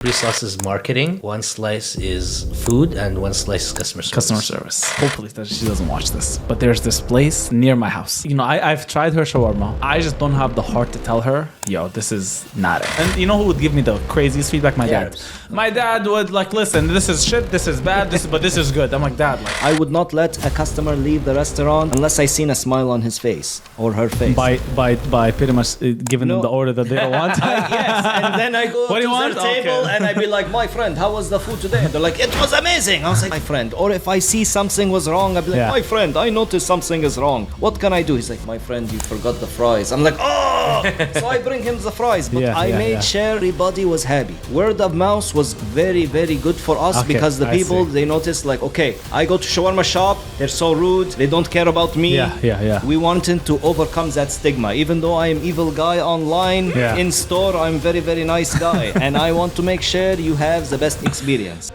Three slices marketing, one slice is food, and one slice is customer service. Customer service. Hopefully that she doesn't watch this. But there's this place near my house. I've tried her shawarma. I just don't have the heart to tell her, yo, this is not it. And you know who would give me the craziest feedback? My dad. My dad would listen, this is shit, this is bad, but this is good. I'm like, Dad, I would not let a customer leave the restaurant unless I seen a smile on his face or her face. By pretty much giving them the order that they don't want. Yes, and then I go What do to you want? their table and I be like, my friend, how was the food today? And they're like, it was amazing. I was like, my friend. Or if I see something was wrong, I'd be like, my friend, I noticed something is wrong. What can I do? He's like, my friend, you forgot the fries. I'm like, oh! So I bring him the fries. But I made sure everybody was happy. Word of mouth was very, very good for us because the people, they noticed okay, I go to shawarma shop, they're so rude, they don't care about me. Yeah. We wanted to overcome that stigma. Even though I am evil guy online, in store, I'm very, very nice guy. And I want to make sure you have the best experience.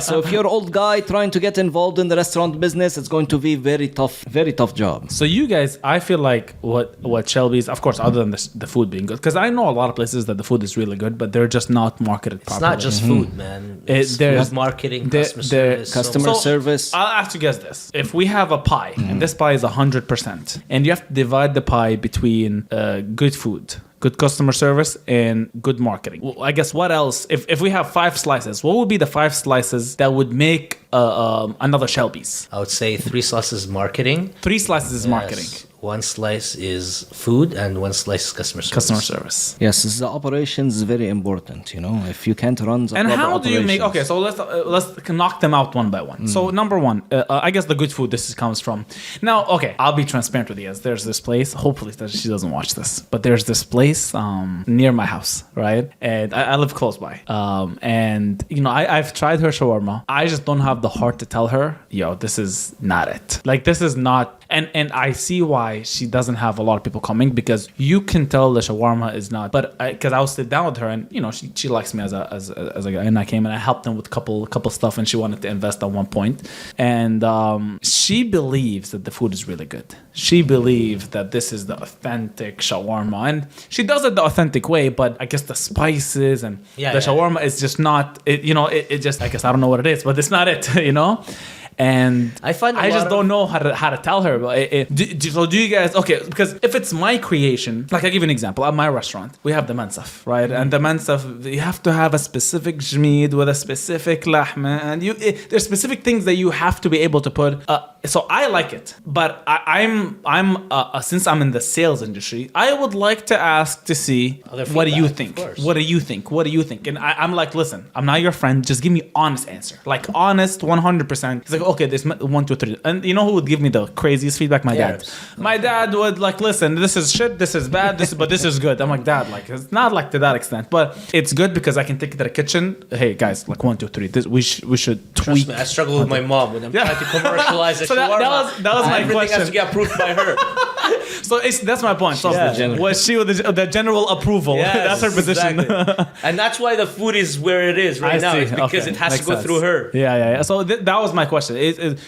So if you're an old guy trying to get involved in the restaurant business, it's going to be very tough job. So you guys, I feel like what Shelby's, of course, other than the food being good, because I know a lot of places that the food is really good, but they're just not marketed properly. It's not just food, man. There's marketing, customer service. I'll ask you guys this. If we have a pie, and this pie is 100%, and you have to divide the pie between good food, good customer service, and good marketing. Well, I guess what else? If we have 5 slices, what would be the 5 slices that would make another Shelby's? I would say 3 slices marketing. 3 slices is marketing. One slice is food, and one slice is customer service. Yes, the operations is very important. If you can't run the and proper how do you make? Okay, so let's knock them out one by one. So number one, I guess the good food comes from. Now, okay, I'll be transparent with you. There's this place. Hopefully that she doesn't watch this, but there's this place near my house, right? And I live close by. And I've tried her shawarma. I just don't have the heart to tell her, yo, this is not it. This is not. And I see why she doesn't have a lot of people coming, because you can tell the shawarma is not. But because I was sit down with her, and she likes me as a guy, and I came and I helped them with couple stuff, and she wanted to invest at one point, and she believes that the food is really good. She believes that this is the authentic shawarma, and she does it the authentic way. But I guess the spices and the shawarma is just not. It just, I guess, I don't know what it is, but it's not it. And I just don't know how to tell her. So do you guys, okay, because if it's my creation, I'll give you an example. At my restaurant, we have the mansaf, right? And the mansaf, you have to have a specific jmeed with a specific lahma, and there's specific things that you have to be able to put. So I like it, but I'm since I'm in the sales industry, I would like to ask to see what do you think? What do you think? What do you think? And I'm like, listen, I'm not your friend. Just give me honest answer, honest 100%. He's like, okay, this 1, 2, 3, and you know who would give me the craziest feedback? My dad. My dad would listen, this is shit, this is bad, but this is good. I'm like, Dad, it's not to that extent, but it's good because I can take it to the kitchen. Hey guys, 1, 2, 3. We should tweak. Trust me, I struggle with my mom when I'm trying to commercialize it. So that was my question. Everything has to get approved by her. So that's my point. So was she with the general approval? Yes, that's her position. Exactly. And that's why the food is where it is right now. It's because it has to go through her. Yeah. So that was my question.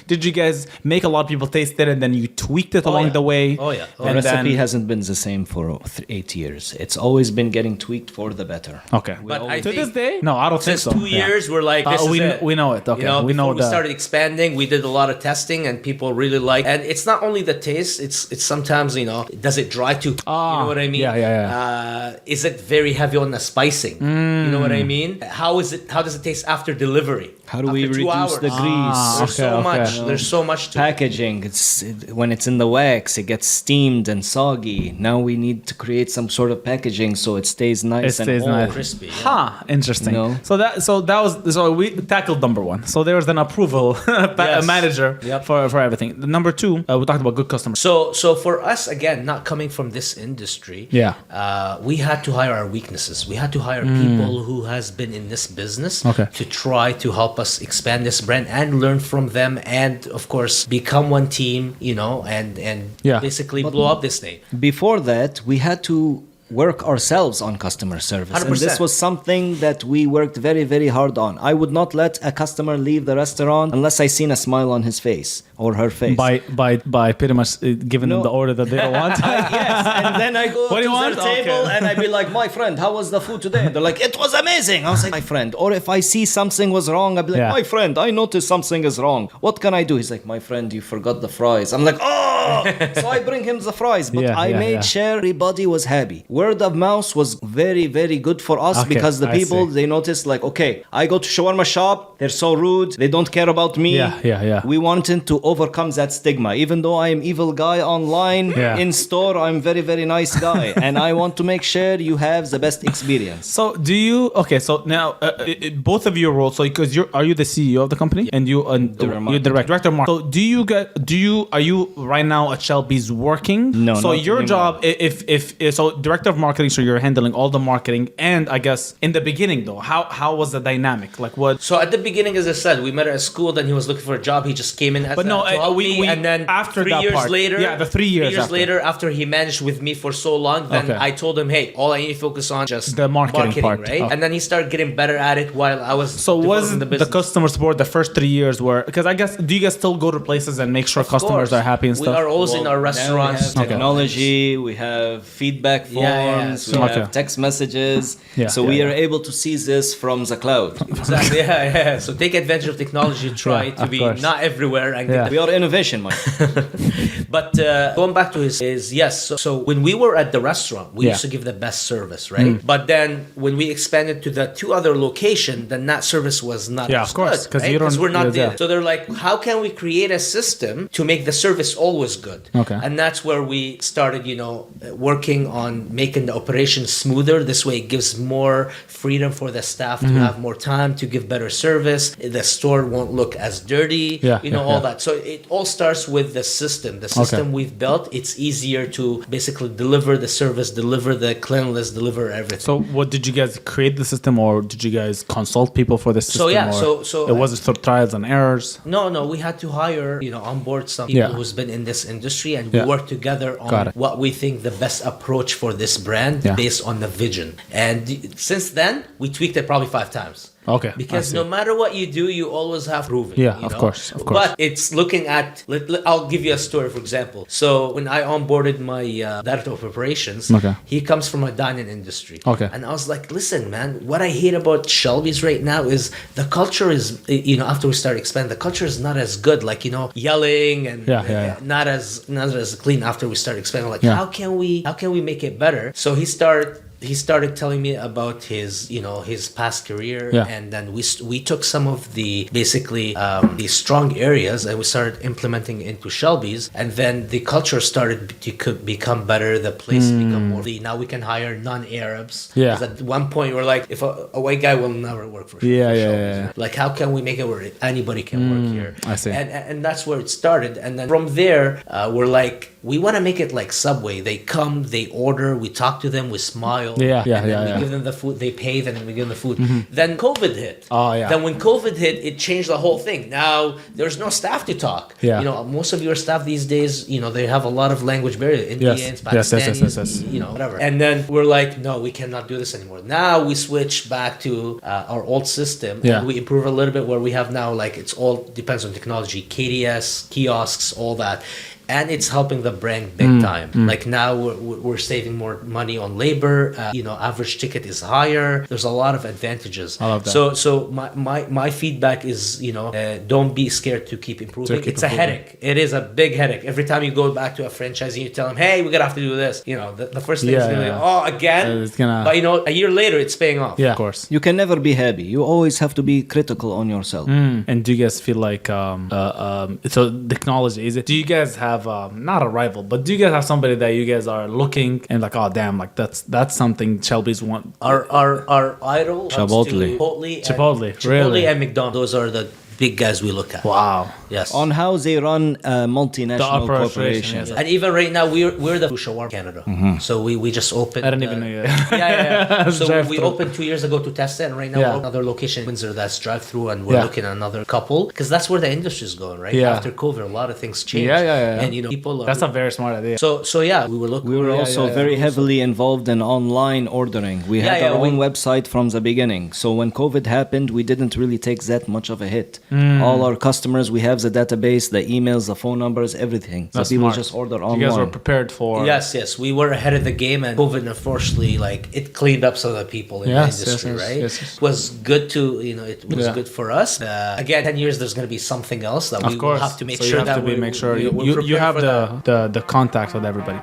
Did you guys make a lot of people taste it and then you tweaked it along the way? Oh yeah. The recipe hasn't been the same for 8 years. It's always been getting tweaked for the better. Okay. But to this day? No, I don't think so. Since 2 years, we're like, this is it. We know it. Okay. We know we started expanding. We did a lot of testing and people really like. And it's not only the taste. It's sometimes, does it dry too? You know what I mean? Yeah. Is it very heavy on the spicing? You know what I mean? How does it taste after delivery? How do we reduce the grease? There's so much to packaging. When it's in the wax, it gets steamed and soggy. Now we need to create some sort of packaging so it stays nice and crispy. Interesting. So we tackled number 1. So there was an approval manager for everything. Number 2, we talked about good customers. So for us, again, not coming from this industry, we had to hire our weaknesses. We had to hire people who has been in this business to try to help us expand this brand and learn from them, and of course become one team, and basically blow up this thing. Before that, we had to work ourselves on customer service. 100%. And this was something that we worked very, very hard on. I would not let a customer leave the restaurant unless I seen a smile on his face or her face. By pretty much giving them the order that they don't want. Yes, and then I go What do to you want? their table and I be like, my friend, how was the food today? They're like, it was amazing. I was like, my friend. Or if I see something was wrong, I'll be like, my friend, I noticed something is wrong. What can I do? He's like, my friend, you forgot the fries. I'm like, oh! So I bring him the fries. But I made sure everybody was happy. Word of mouth was very, very good for us because the people, they noticed like, okay, I go to shawarma shop, they're so rude, they don't care about me. We wanted to overcome that stigma. Even though I am evil guy online, in store, I'm very, very nice guy. And I want to make sure you have the best experience. So do you, so now both of your roles, so because are you the CEO of the company and you're director of marketing. So are you right now at Shelby's working? No, so not your anymore. job, if so director of marketing, so you're handling all the marketing. And I guess in the beginning though, how was the dynamic? Like what? So at the beginning, as I said, we met at school, then he was looking for a job. He just came in as and then after 3 that years part, later, the 3 years, later, after he managed with me for so long, then I told him, hey, all I need to focus on just the marketing part, right? And then he started getting better at it while I was was the business. The customer support the first 3 years were, because I guess, do you guys still go to places and make sure customers are happy and stuff? We are always in our restaurants. We have technology, we have feedback forms, we have text messages. So we are able to see this from the cloud. Exactly. So take advantage of technology. Try to be not everywhere. And we are innovation, Mike. But going back to his yes. So when we were at the restaurant, we used to give the best service, right? But then when we expanded to the 2 other locations, then that service was not as good, because we're not there. So they're like, how can we create a system to make the service always good? And that's where we started, working on making the operation smoother. This way, it gives more freedom for the staff to have more time to give better service. The store won't look as dirty. All that. So it all starts with the system. The system we've built. It's easier to basically deliver the service, deliver the cleanliness, deliver everything. So what did you guys create the system, or did you guys consult people for the system? So it was through trials and errors. No, we had to hire, onboard some people who's been in this industry, and we work together on what we think the best approach for this brand based on the vision. And since then, we tweaked it probably 5 times. Because no matter what you do, you always have proven. Of course. But it's looking at. I'll give you a story, for example. So when I onboarded my director of operations, he comes from a dining industry. And I was like, listen, man, what I hate about Shelby's right now is the culture is, after we start expanding, the culture is not as good. Like, yelling and not as clean after we start expanding. Like, how can we make it better? So he started telling me about his past career, and then we took some of the basically the strong areas and we started implementing into Shelby's, and then the culture started to become better. The place become more. Now we can hire non-Arabs. At one point we're like, if a white guy will never work for Shelby's. Like, how can we make it where anybody can work here? I see. And that's where it started. And then from there, we're like, we want to make it like Subway. They come, they order, we talk to them, we smile. We give them the food, they pay, then we give them the food. Then COVID hit. Then when COVID hit, it changed the whole thing. Now there's no staff to talk. Most of your staff these days, they have a lot of language barrier. Indians, Pakistanis, whatever. And then we're like, no, we cannot do this anymore. Now we switch back to our old system. And we improve a little bit where we have now, like, it's all depends on technology, KDS, kiosks, all that. And it's helping the brand big time. Like, now we're saving more money on labor. Average ticket is higher. There's a lot of advantages. I love that. So my feedback is, don't be scared to keep improving. It's a headache. It is a big headache. Every time you go back to a franchise and you tell them, hey, we're gonna have to do this. The first thing is gonna be, oh, again. But a year later, it's paying off. Of course. You can never be happy. You always have to be critical on yourself. And do you guys feel like so technology do you guys have not a rival, but do you guys have somebody that you guys are looking and like, oh damn, like that's something Shelby's want? Our idol, Chipotle, really? and McDonald's. Those are the big guys we look at. Wow. Yes. On how they run multinational corporations. Yes. And even right now, we're the shawarma Canada. So we just opened. I didn't even know that. So we opened 2 years ago to test it, and right now we're another location in Windsor that's drive-through, and we're looking at another couple, because that's where the industry is going, right? After COVID, a lot of things changed. And people are. That's a very smart idea. So we were looking. We were also very heavily involved in online ordering. We had our own website from the beginning. So when COVID happened, we didn't really take that much of a hit. All our customers, we have the database, the emails, the phone numbers, everything. So people smart. just order online. You guys were prepared for... Yes. We were ahead of the game, and COVID, unfortunately, like, it cleaned up some of the people in the industry, right? Yes. It was good to, it was good for us. Again, 10 years, there's going to be something else that we will have to make sure that you have the contact with everybody.